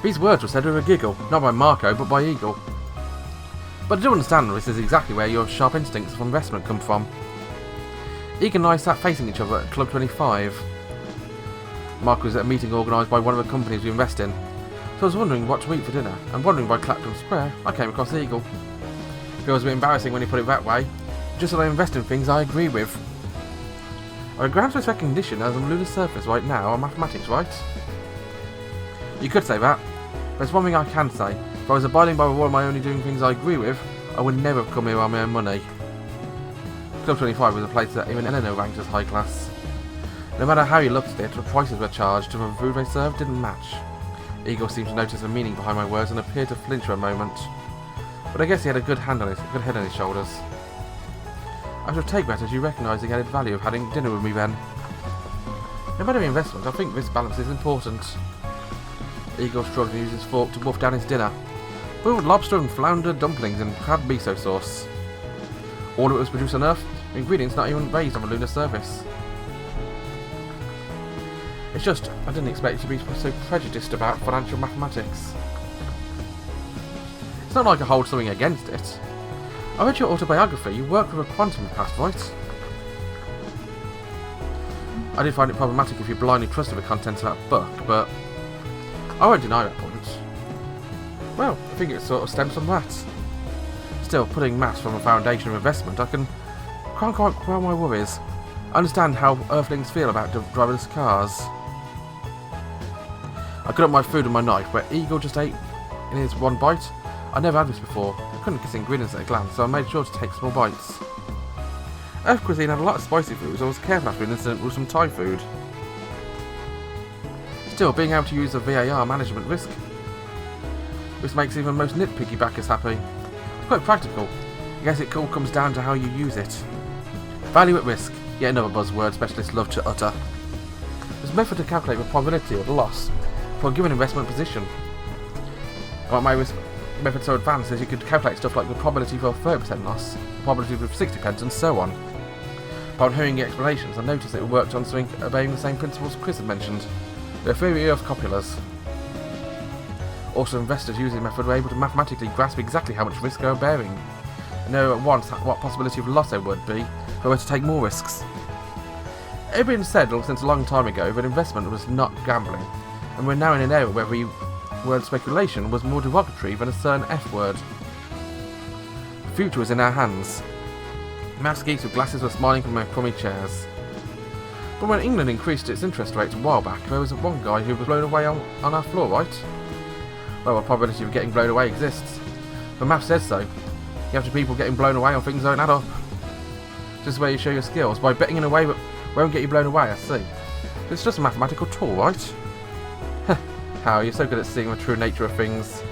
These words were said with a giggle, not by Marco, but by Eagle. But I do understand this is exactly where your sharp instincts of investment come from. Eagle and I sat facing each other at Club 25. Marco was at a meeting organised by one of the companies we invest in, so I was wondering what to eat for dinner, and wandering by Clapton Square, I came across Eagle. Feels a bit embarrassing when you put it that way, just that I invest in things I agree with. I grant this recognition as a lunar surface right now on mathematics, right? You could say that, but there's one thing I can say. If I was abiding by the rule of my only doing things I agree with, I would never have come here on my own money. Club 25 was a place that even Eleanor ranked as high class. No matter how you looked at it, the prices were charged and the food they served didn't match. Eagle seemed to notice the meaning behind my words and appeared to flinch for a moment. But I guess he had a good head on his shoulders. I should take that as you recognise the added value of having dinner with me then. No matter the investment, I think this balance is important. Eagle shrugged and used his fork to wolf down his dinner. Boiled lobster and flounder dumplings and crab miso sauce. All of it was produced on Earth, the ingredients not even raised on the lunar surface. It's just, I didn't expect you to be so prejudiced about financial mathematics. It's not like I hold something against it. I read your autobiography, you worked with a quantum past, right? I did find it problematic if you blindly trusted the contents of that book, but I won't deny that point. Well, I think it sort of stems from that. Still, putting maths from a foundation of investment, I can't quite quell my worries. I understand how Earthlings feel about driverless cars. I cut up my food with my knife, where Eagle just ate in his one bite. I never had this before. I couldn't guess ingredients at a glance, so I made sure to take small bites. Earth cuisine had a lot of spicy foods, so I was careful after an incident with some Thai food. Still, being able to use a VAR management risk. This makes even most nitpicky backers happy. It's quite practical. I guess it all comes down to how you use it. Value at risk, yet another buzzword specialists love to utter. There's a method to calculate the probability of loss for a given investment position. What my risk method so advanced is you could calculate stuff like the probability for a 30% loss, the probability for 60p, and so on. Upon hearing the explanations, I noticed that it worked on something obeying the same principles Chris had mentioned, the theory of copulars. Also, investors using the method were able to mathematically grasp exactly how much risk they were bearing, and know at once what possibility of loss there would be if they were to take more risks. It had been said since a long time ago that investment was not gambling, and we're now in an era where the word speculation was more derogatory than a certain F word. The future was in our hands. Maths geeks with glasses were smiling from their crummy chairs. But when England increased its interest rates a while back, there was one guy who was blown away on our floor, right? Well, the probability of getting blown away exists. The math says so. You have to people getting blown away on things that don't add up. This is where you show your skills, by betting in a way that won't get you blown away, I see. It's just a mathematical tool, right? How, you're so good at seeing the true nature of things.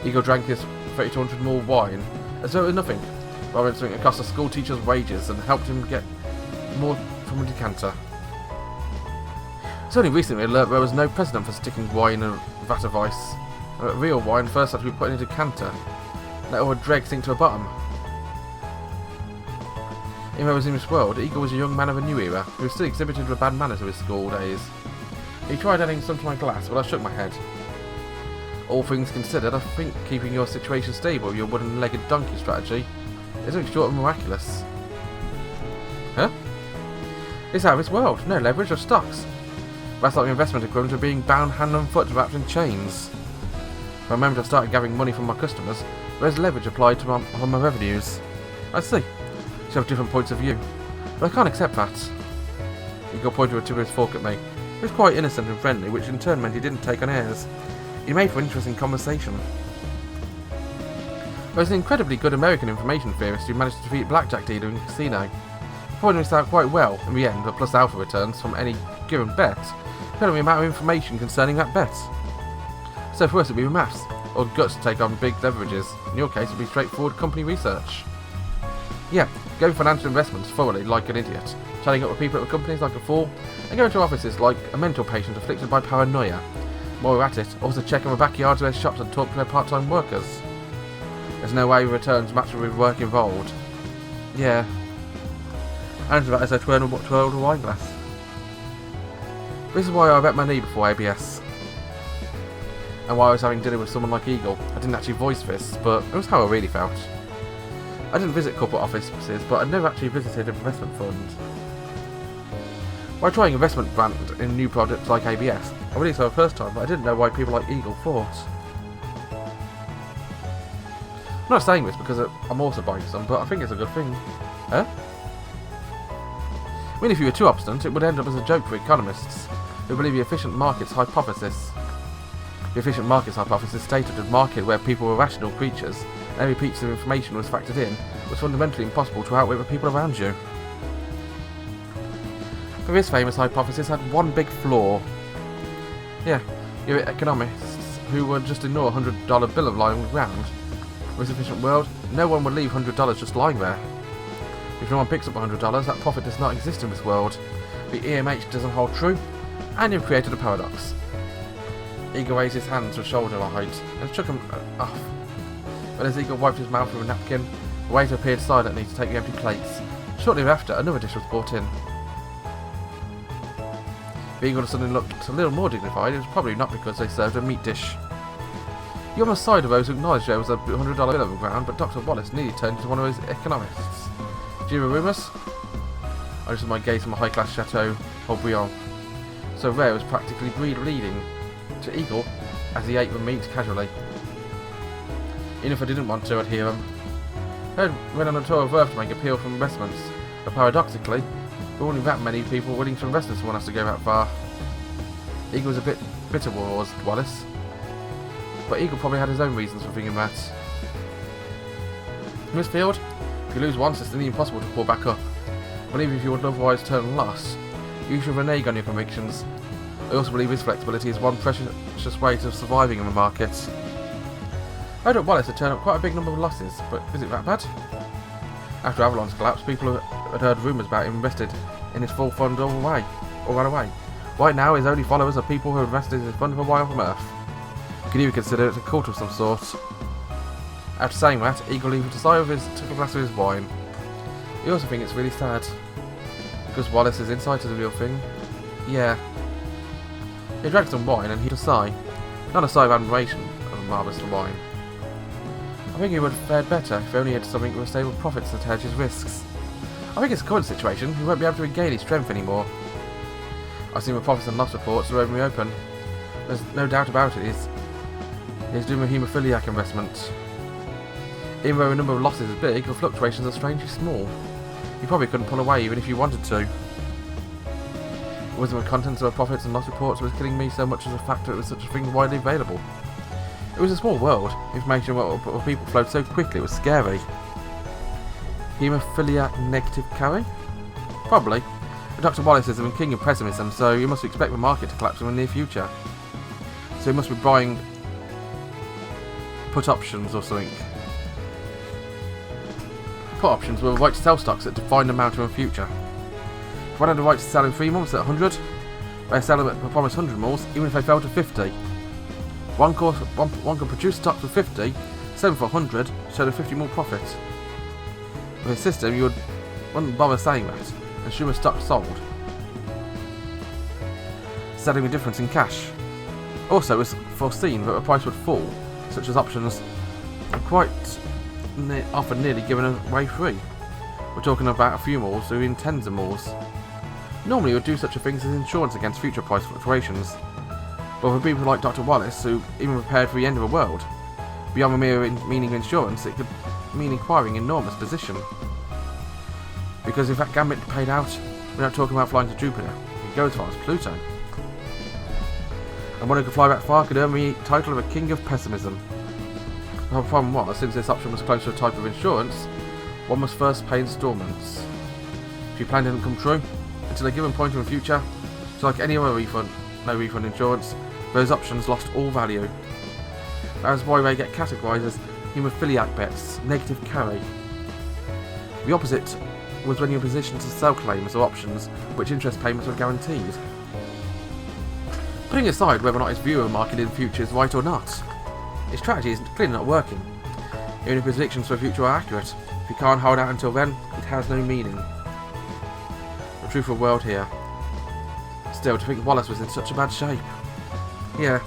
Eagle drank his 3200 ml wine, as though it was nothing, rather than something that cost a school teacher's wages and helped him get more from a decanter. It's only recently I learnt there was no precedent for sticking wine in a vat of ice. Real wine first had to be put in a decanter, let all the dregs sink to the bottom. Even though he was in this world, Eagle was a young man of a new era, who still exhibited the bad manners of his school days. He tried adding some to my glass, but I shook my head. All things considered, I think keeping your situation stable with your wooden-legged donkey strategy is nothing short of miraculous. Huh? It's out of this world. No leverage or stocks. That's like the investment equivalent of being bound hand and foot wrapped in chains. From the moment I started gathering money from my customers, there's leverage applied to my revenues. I see. You have different points of view, but I can't accept that. Eagle pointed with his fork at me. He was quite innocent and friendly, which in turn meant he didn't take on airs. He made for interesting conversation. There was an incredibly good American information theorist who managed to defeat a blackjack dealer in a casino. He pointed this out quite well in the end, but plus alpha returns from any given bet depending on the amount of information concerning that bet. So for us it would be maths, or guts to take on big leverages. In your case it would be straightforward company research. Yeah, go financial investments thoroughly like an idiot, chatting up with people at the companies like a fool, and going to offices like a mental patient afflicted by paranoia. While we're at it, also check on the backyards of their shops and talk to their part-time workers. There's no way returns match with work involved. Yeah. And that as I twirl a wine glass. This is why I bet my knee before ABS. and while I was having dinner with someone like Eagle, I didn't actually voice this, but it was how I really felt. I didn't visit corporate offices, but I'd never actually visited an investment fund. While trying investment brand in new products like ABS, I really saw the first time, but I didn't know why people like Eagle thought. I'm not saying this because I'm also buying some, but I think it's a good thing. Huh? I mean, if you were too obstinate, it would end up as a joke for economists who believe the efficient markets hypothesis. The efficient markets hypothesis stated a market where people were rational creatures, and every piece of information was factored in, was fundamentally impossible to outwit the people around you. But this famous hypothesis had one big flaw. Yeah, your economists who would just ignore a $100 bill lying on the ground. In this efficient world, no one would leave $100 just lying there. If no one picks up $100, that profit does not exist in this world. The EMH doesn't hold true, and you've created a paradox. Eagle raised his hand to shoulder height and shook him off. But as Eagle wiped his mouth with a napkin, the waiter appeared silently to take the empty plates. Shortly thereafter, another dish was brought in. The Eagle suddenly looked a little more dignified. It was probably not because they served a meat dish. You on the side of those who acknowledged there was a $100 bill on the ground, but Dr. Wallace nearly turned into one of those economists. Do you hear rumours? I lifted my gaze from a high-class chateau, Haut-Briand. So rare was practically bleeding to Eagle as he ate the meat casually. Even if I didn't want to, I'd hear him. I went on a tour of Earth to make appeal for investments, but paradoxically, there weren't that many people willing to invest in someone has to go that far. Eagle was a bit bitter towards Wallace, but Eagle probably had his own reasons for thinking that. In this field, if you lose once, it's nearly impossible to pull back up. But even if you would otherwise turn a loss, you should renege on your convictions. I also believe this flexibility is one precious way to surviving in the market. I heard Wallace had turned up quite a big number of losses, but is it that bad? After Avalon's collapse, people had heard rumours about him invested in his full fund all ran away. Right now, his only followers are people who invested in his fund for a while from Earth. You could even consider it a cult of some sort. After saying that, Eagle even took a glass of his wine. You also think it's really sad. Because Wallace's insight is a real thing? Yeah. He drank some wine and heaved a sigh. Not a sigh of admiration of a marvellous wine. I think he would have fared better if only he had something with stable profits to hedge his risks. I think it's a current situation, he won't be able to regain his strength anymore. I've seen the profits and loss reports are open. There's no doubt about it, he's doing a haemophiliac investment. Even though the number of losses is big, the fluctuations are strangely small. You probably couldn't pull away even if you wanted to. It wasn't the contents of the profits and loss reports that was killing me so much as the fact that there was such a thing widely available. It was a small world. Information about people flowed so quickly it was scary. Haemophiliac negative carry? Probably. But Dr. Wallace is the king of pessimism, so you must expect the market to collapse in the near future. So you must be buying put options or something. Put options were the right to sell stocks at a defined amount in the future. If one had the right to sell in 3 months at 100, they sell them at the promised 100 more, even if they fell to 50. One could produce stocks for 50, sell them for 100, show the 50 more profit. With a system, you wouldn't bother saying that, and assume a stock sold, selling the difference in cash. Also, it was foreseen that the price would fall, such as options are quite often nearly given away free. We're talking about a few malls, or even tens of malls. Normally you would do such a thing as insurance against future price fluctuations. But for people like Dr. Wallace, who even prepared for the end of the world, beyond the mere meaning of insurance, it could mean acquiring an enormous position. Because if that gambit paid out, we're not talking about flying to Jupiter, it could go as far as Pluto. And one who could fly that far could earn the title of a king of pessimism. The problem was, since this option was close to a type of insurance, one must first pay instalments. If your plan didn't come true, until a given point in the future, it's like any other no refund insurance, those options lost all value. That is why they get categorised as haemophiliac bets, negative carry. The opposite was when you're in a position to sell claims or options which interest payments were guaranteed. Putting aside whether or not his view of the market in the future is right or not, his strategy is clearly not working. Even if his predictions for the future are accurate, if you can't hold out until then, it has no meaning. The truth of the world here. Still, to think Wallace was in such a bad shape. Yeah,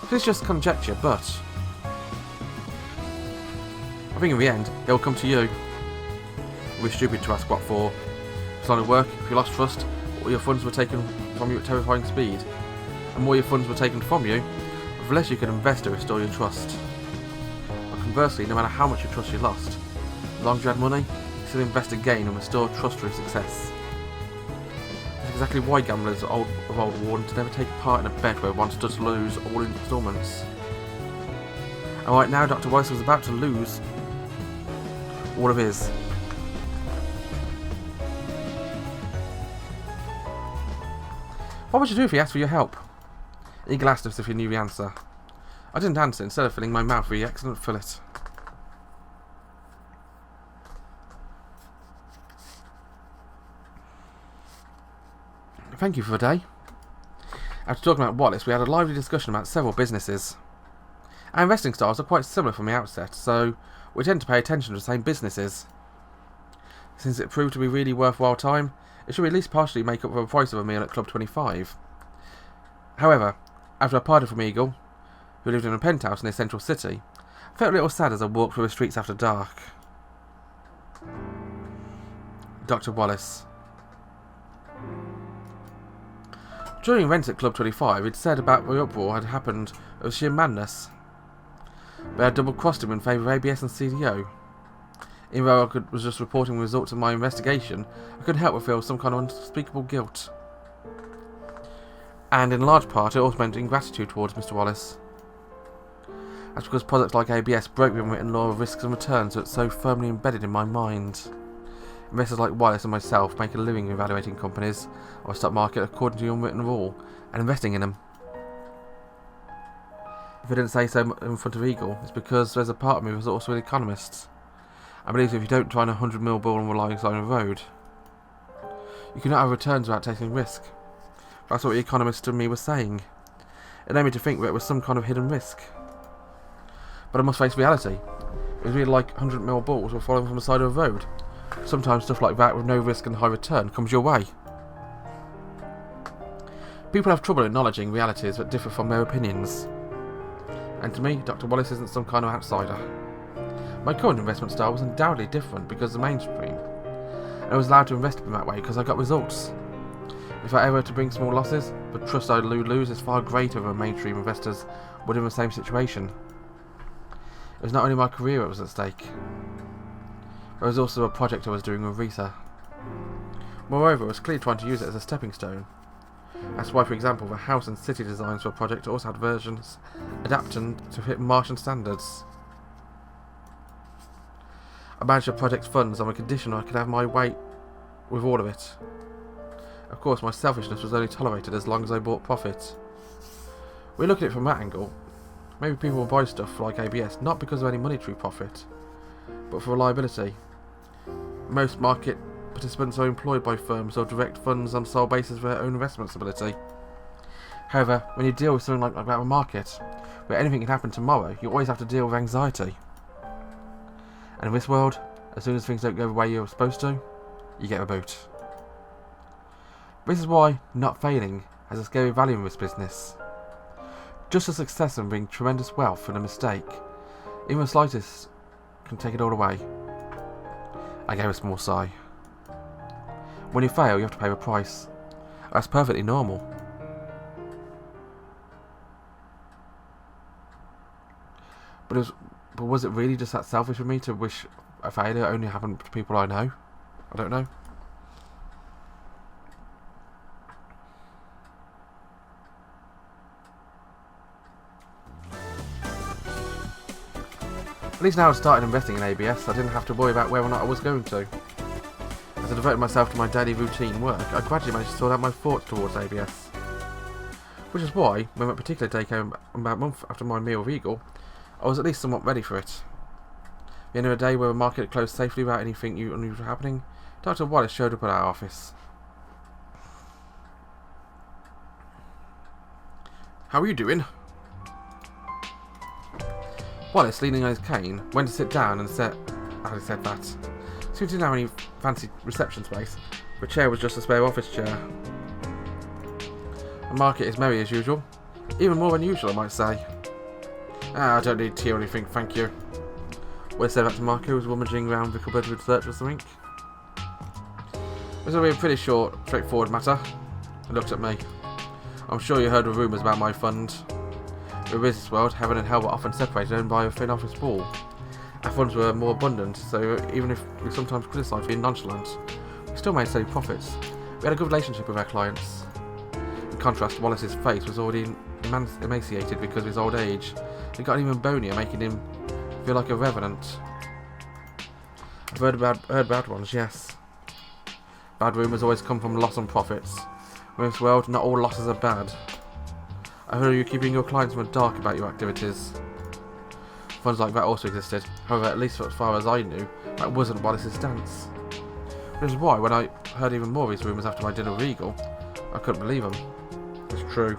This is just conjecture, but I think in the end, it will come to you. It would be stupid to ask what for. It's line of work, if you lost trust, all your funds were taken from you at terrifying speed. And more your funds were taken from you, the less you can invest to restore your trust. But conversely, no matter how much your trust you lost, as long as you had money, you still invest again and restore trust through success. That's exactly why gamblers of old warned to never take part in a bet where one stood to lose all instalments. And right now, Dr. Weiss was about to lose all of his. What would you do if he asked for your help? Eagle asked us if he knew the answer. I didn't answer, instead of filling my mouth with the excellent fillet. Thank you for the day. After talking about Wallace, we had a lively discussion about several businesses. Our investing styles are quite similar from the outset, so we tend to pay attention to the same businesses. Since it proved to be really worthwhile time, it should at least partially make up for the price of a meal at Club 25. However, after I parted from Eagle, who lived in a penthouse near Central City, I felt a little sad as I walked through the streets after dark. Dr. Wallace. During events at Club 25, he'd said about the uproar had happened of sheer madness. But I had double-crossed him in favour of ABS and CDO. Even though I was just reporting the results of my investigation, I couldn't help but feel some kind of unspeakable guilt. And in large part, it also meant ingratitude towards Mr. Wallace. That's because products like ABS broke the unwritten law of risks and returns that's so firmly embedded in my mind. Investors like Wallace and myself make a living evaluating companies or stock market according to the unwritten rule and investing in them. If I didn't say so in front of Eagle, it's because there's a part of me that's also an economist. I believe if you don't try a 100 mil ball on the lying side of the road, you cannot have returns without taking risk. That's what the economist to me was saying. It led me to think that it was some kind of hidden risk. But I must face reality. It was really like 100 mil balls were falling from the side of the road. Sometimes stuff like that with no risk and high return comes your way. People have trouble acknowledging realities that differ from their opinions. And to me, Dr. Wallace isn't some kind of outsider. My current investment style was undoubtedly different because of the mainstream. And I was allowed to invest in that way because I got results. If I ever to bring small losses, the trust I lose is far greater than mainstream investors would in the same situation. It was not only my career that was at stake. There was also a project I was doing with Rita. Moreover, I was clearly trying to use it as a stepping stone. That's why, for example, the house and city designs for a project also had versions adapted to fit Martian standards. I managed the project's funds on the condition I could have my way with all of it. Of course, my selfishness was only tolerated as long as I brought profit. We look at it from that angle. Maybe people will buy stuff like ABS not because of any monetary profit, but for reliability. Most market participants are employed by firms or direct funds on sole basis for their own investment stability. However, when you deal with something like that in a market, where anything can happen tomorrow, you always have to deal with anxiety. And in this world, as soon as things don't go the way you're supposed to, you get a boot. This is why not failing has a scary value in this business. Just as success can bring tremendous wealth and a mistake, even the slightest can take it all away. I gave a small sigh. When you fail, you have to pay the price. That's perfectly normal. But was it really just that selfish of me to wish a failure only happened to people I know? I don't know. At least now I've started investing in ABS, I didn't have to worry about whether or not I was going to. As I devoted myself to my daily routine work, I gradually managed to sort out my thoughts towards ABS. Which is why, when that particular day came about a month after my meal with Eagle, I was at least somewhat ready for it. At the end of the day, where the market had closed safely without anything unusual happening, Dr. Wallace showed up at our office. How are you doing? Wallace, leaning on his cane, went to sit down and said, as he said that, since he didn't have any fancy reception space, the chair was just a spare office chair. The market is merry as usual, even more than usual I might say. I don't need tea or anything, thank you. What I said back to Marco was rummaging around the cupboard with research or something. This will be a pretty short, straightforward matter. He looked at me. I'm sure you heard the rumours about my fund. In the business world, heaven and hell were often separated only by a thin office wall. Our funds were more abundant, so even if we sometimes criticised being nonchalant, we still made steady profits. We had a good relationship with our clients. In contrast, Wallace's face was already emaciated because of his old age. It got even bonier, making him feel like a revenant. I've heard bad ones, yes. Bad rumours always come from loss on profits. In this world, not all losses are bad. I heard you keeping your clients in the dark about your activities. Funds like that also existed. However, at least as far as I knew, that wasn't Wallace's stance. Which is why, when I heard even more of these rumours after my dinner with Eagle, I couldn't believe them. It's true.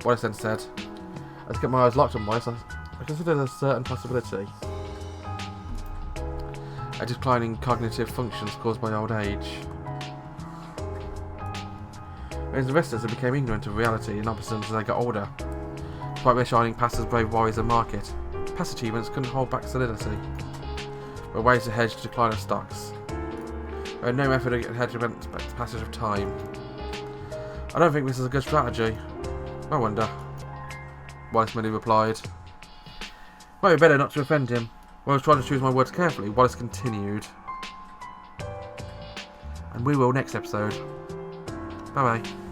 Wallace then said, "Let's get my eyes locked on Wallace. I consider there a certain possibility. A decline in cognitive functions caused by old age. As investors who became ignorant of reality and opportunities as they got older, despite their shining past as brave warriors of the market, past achievements couldn't hold back solidity. There were ways to hedge the decline of stocks. There had no method to get hedge against the passage of time. I don't think this is a good strategy. I wonder." Wallace merely replied. "Might be better not to offend him." When I was trying to choose my words carefully, Wallace continued. "And we will next episode. Bye bye."